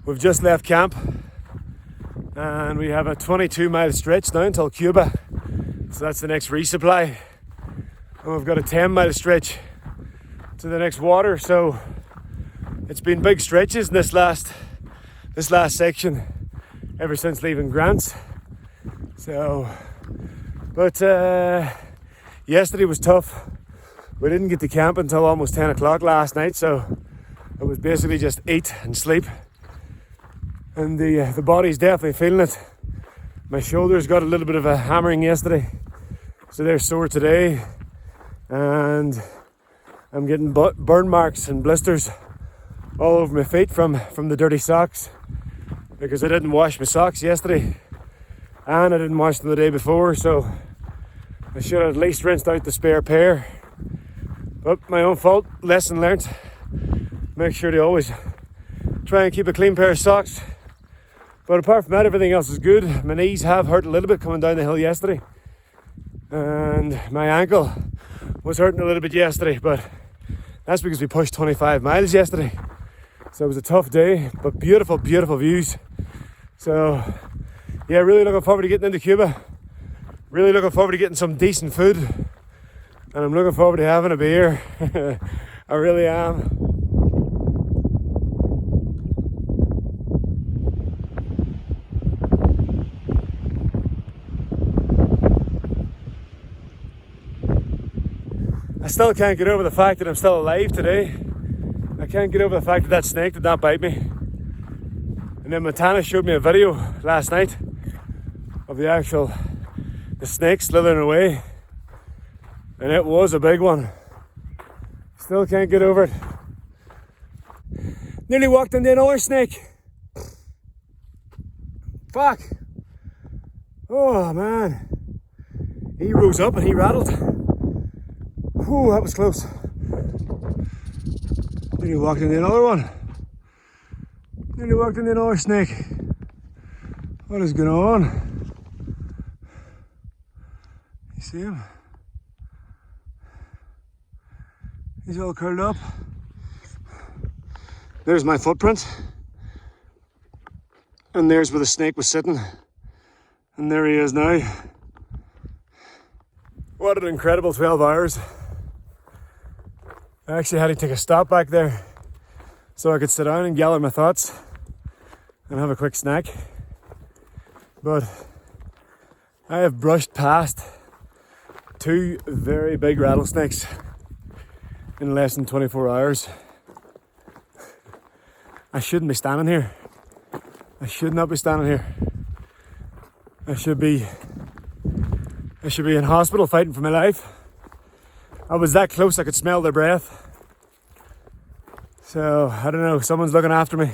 We've just left camp and we have a 22-mile stretch now until Cuba. So that's the next resupply. And we've got a 10-mile stretch to the next water. So it's been big stretches in this last section ever since leaving Grants. So, but yesterday was tough. We didn't get to camp until almost 10 o'clock last night, so it was basically just eat and sleep. And the body's definitely feeling it. My shoulders got a little bit of a hammering yesterday, so they're sore today. And I'm getting burn marks and blisters all over my feet from the dirty socks, because I didn't wash my socks yesterday and I didn't wash them the day before, so I should have at least rinsed out the spare pair. But my own fault, lesson learnt. Make sure to always try and keep a clean pair of socks. But apart from that, everything else is good. My knees have hurt a little bit coming down the hill yesterday, and my ankle was hurting a little bit yesterday, but that's because we pushed 25 miles yesterday. So it was a tough day, but beautiful, beautiful views. So yeah, really looking forward to getting into Cuba. Really looking forward to getting some decent food. And I'm looking forward to having a beer. I really am. I still can't get over the fact that I'm still alive today. I can't get over the fact that that snake did not bite me. And then Montana showed me a video last night of the snake slithering away. And it was a big one. Still can't get over it. Nearly walked into another snake. Fuck. Oh man. He rose up and he rattled. Whew, that was close. Nearly walked into another one. Nearly walked into another snake. What is going on? You see him? He's all curled up. There's my footprint. And there's where the snake was sitting. And there he is now. What an incredible 12 hours. I actually had to take a stop back there so I could sit down and gather my thoughts and have a quick snack. But I have brushed past 2 very big rattlesnakes in less than 24 hours. I shouldn't be standing here. I should not be standing here. I should be in hospital fighting for my life. I was that close I could smell their breath. So, I don't know, someone's looking after me.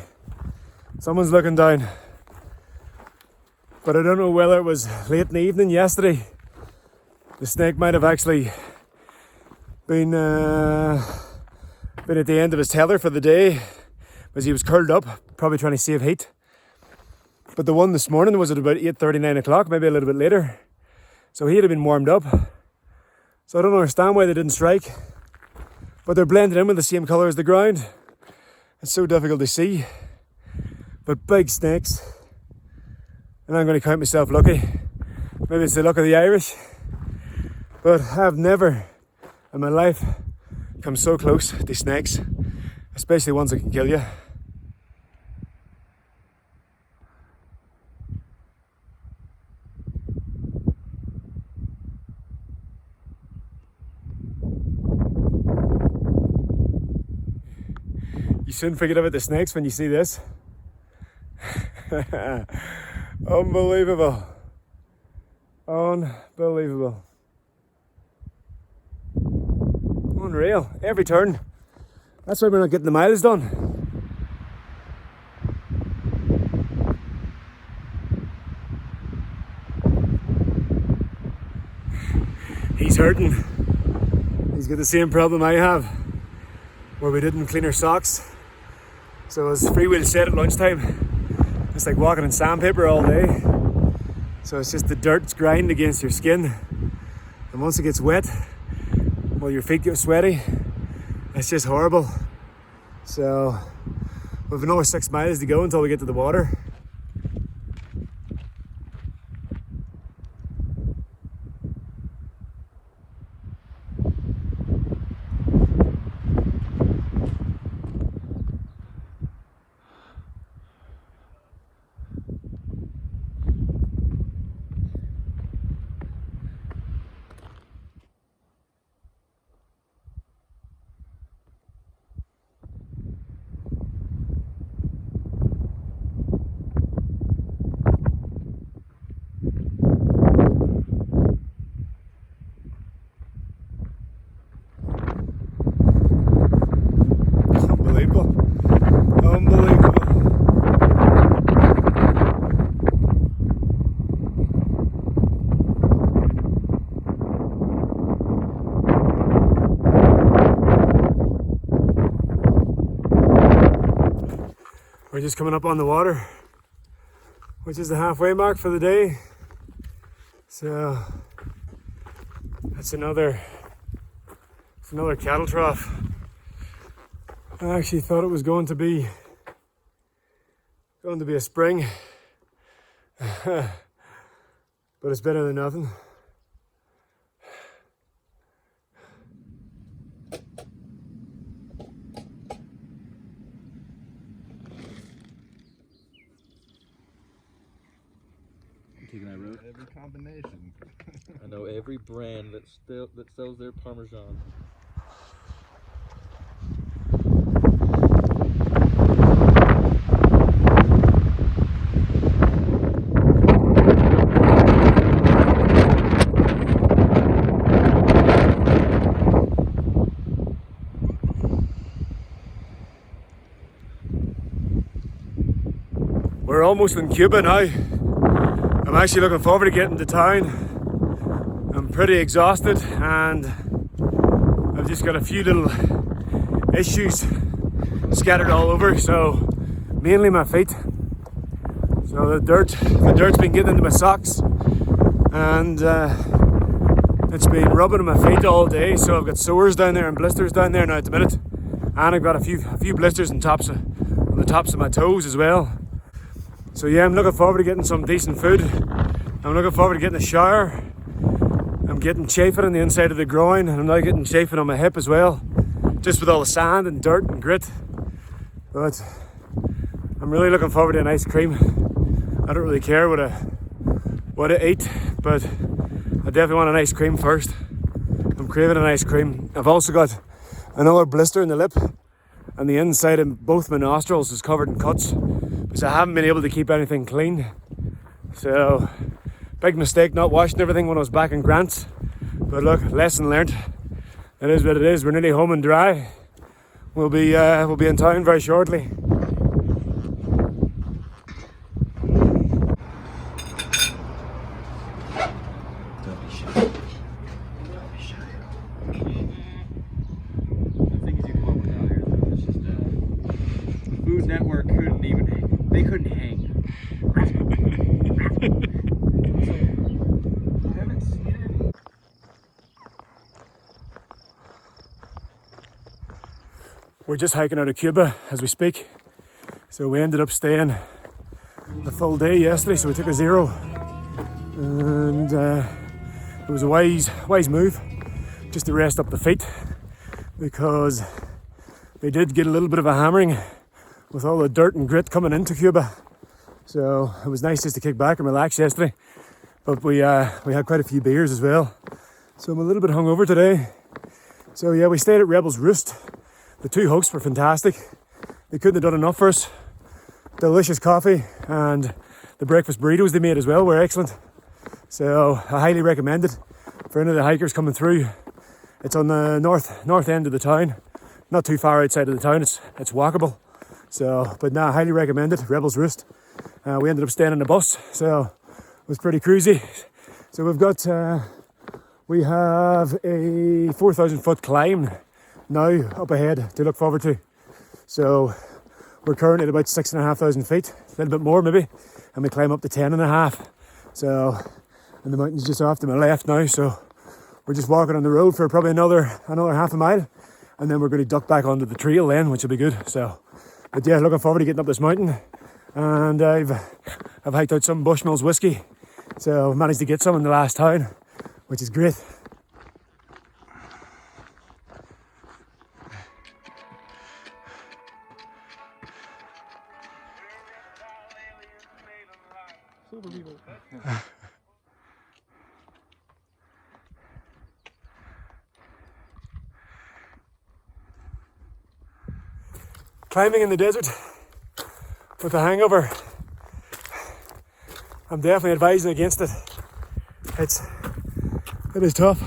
Someone's looking down. But I don't know whether it was late in the evening yesterday. The snake might have actually been at the end of his tether for the day, because he was curled up, probably trying to save heat. But the one this morning was at about 8:30, 9 o'clock, maybe a little bit later. So he'd have been warmed up. So I don't understand why they didn't strike. But they're blended in with the same colour as the ground. It's so difficult to see. But big snakes. And I'm going to count myself lucky. Maybe it's the luck of the Irish. But I've never in my life come so close to snakes. Especially ones that can kill you. You shouldn't forget about the snakes when you see this. Unbelievable. Unbelievable. Unreal. Every turn. That's why we're not getting the miles done. He's hurting. He's got the same problem I have, where we didn't clean our socks. So as Freewheel said at lunchtime, it's like walking in sandpaper all day. So it's just the dirt's grinding against your skin. And once it gets wet, well, your feet get sweaty. It's just horrible. So We've another 6 miles to go until we get to the water. We're just coming up on the water, which is the halfway mark for the day. So that's another cattle trough. I actually thought it was going to be a spring, but it's better than nothing. Every combination. I know every brand that sells their Parmesan. We're almost in Cuba now. I'm actually looking forward to getting to town. I'm pretty exhausted and I've just got a few little issues scattered all over, so mainly my feet. So the dirt's been getting into my socks and it's been rubbing on my feet all day, so I've got sores down there and blisters down there now at the minute, and I've got a few blisters on the tops of my toes as well. So yeah, I'm looking forward to getting some decent food. I'm looking forward to getting a shower. I'm getting chafing on the inside of the groin, and I'm now getting chafing on my hip as well, just with all the sand and dirt and grit. But I'm really looking forward to an ice cream. I don't really care what I eat, but I definitely want an ice cream first. I'm craving an ice cream. I've also got another blister in the lip, and the inside of both my nostrils is covered in cuts, because I haven't been able to keep anything clean. So, big mistake not washing everything when I was back in Grants. But look, lesson learnt. It is what it is. We're nearly home and dry. We'll be in town very shortly. Don't be shy. Don't be shy. The thing is, you come up with out here, though, it's just Food Network couldn't hang. We're just hiking out of Cuba as we speak. So we ended up staying the full day yesterday, so we took a 0. And it was a wise move just to rest up the feet, because they did get a little bit of a hammering with all the dirt and grit coming into Cuba. So it was nice just to kick back and relax yesterday. But we had quite a few beers as well. So I'm a little bit hungover today. So yeah, we stayed at Rebel's Roost. The 2 hosts were fantastic. They couldn't have done enough for us. Delicious coffee, and the breakfast burritos they made as well were excellent. So I highly recommend it for any of the hikers coming through. It's on the north end of the town, not too far outside of the town. It's walkable. So, but I highly recommend it. Rebel's Roost. We ended up staying in a bus, so it was pretty cruisy. So we have a 4,000 foot climb now up ahead to look forward to. So we're currently at about 6,500 feet, a little bit more maybe, and we climb up to 10.5. So, and the mountain's just off to my left now, so we're just walking on the road for probably another half a mile, and then we're going to duck back onto the trail then, which will be good. So But yeah, looking forward to getting up this mountain. And I've hiked out some Bushmills whiskey. So I managed to get some in the last town, which is great. Climbing in the desert with a hangover, I'm definitely advising against it. It is tough.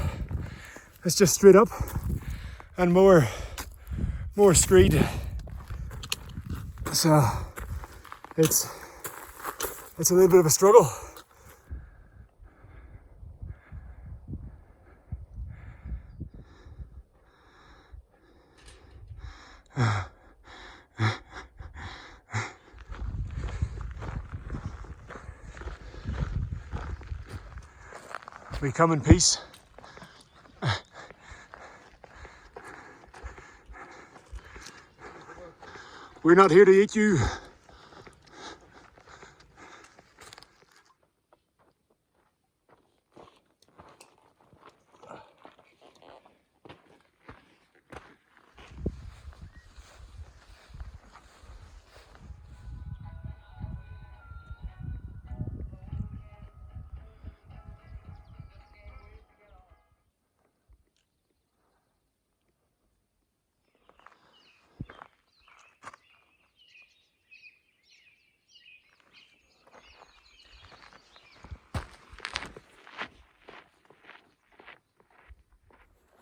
It's just straight up and more screed. So it's a little bit of a struggle. We come in peace. We're not here to eat you.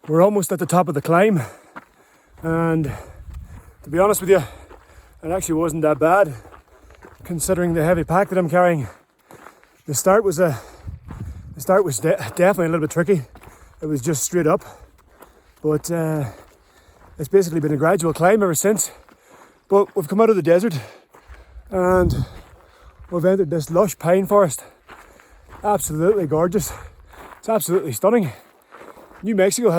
We're almost at the top of the climb, and to be honest with you, it actually wasn't that bad considering the heavy pack that I'm carrying. The start was definitely a little bit tricky. It was just straight up, but it's basically been a gradual climb ever since. But we've come out of the desert and we've entered this lush pine forest. Absolutely gorgeous. It's absolutely stunning. New Mexico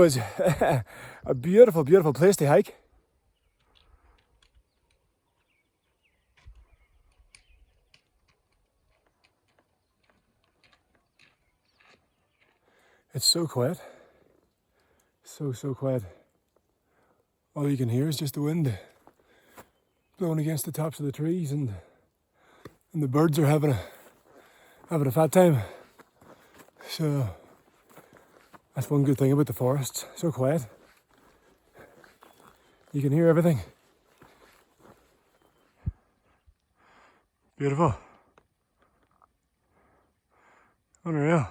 is a beautiful, beautiful place to hike. It's so quiet. So quiet. All you can hear is just the wind blowing against the tops of the trees, and the birds are having a fat time. So that's one good thing about the forest. So quiet. You can hear everything. Beautiful. Unreal.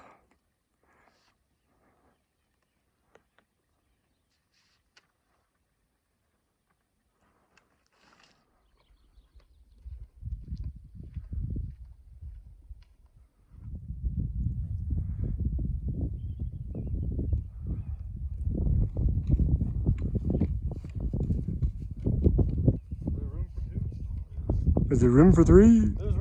Is there room for three? There's